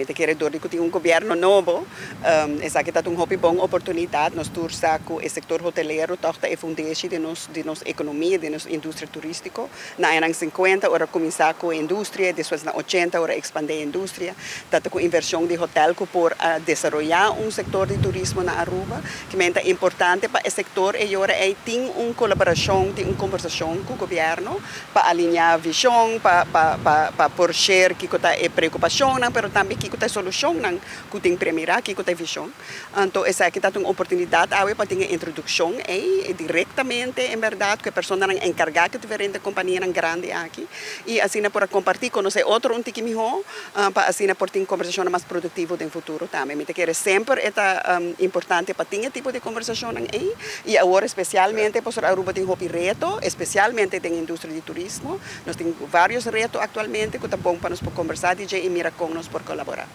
me te quiere door que un gobierno novo, esa que está un hobby bom oportunidade, nós tursa com o setor hoteleiro, toda a fundação de nossa economia, de nossa indústria turística. Na era 50, ora começar com a indústria, depois na 80, ora expandir a indústria, tanto com inversão de hotel, por desenvolver setor de turismo na Aruba, que é importante para o setor e agora tem uma colaboração, tem uma conversação com o governo para alinhar a visão, para por share que está preocupação, mas também que está solução, que tem primeira, que está visão. Então essa aqui está uma oportunidade para ter uma introdução e diretamente, em verdade, que a pessoa encarregada de diferentes companhias grandes aqui e assim para compartilhar com nós outro que melhor, para assim por ter uma conversação mais produtiva no futuro também. Me quero sempre é importante para ter esse tipo de conversação aí e agora especialmente para Aruba tem um reto, especialmente na indústria de turismo. Nós temos vários retos atualmente que é bom para nós conversar e mirar com nós por colaborar.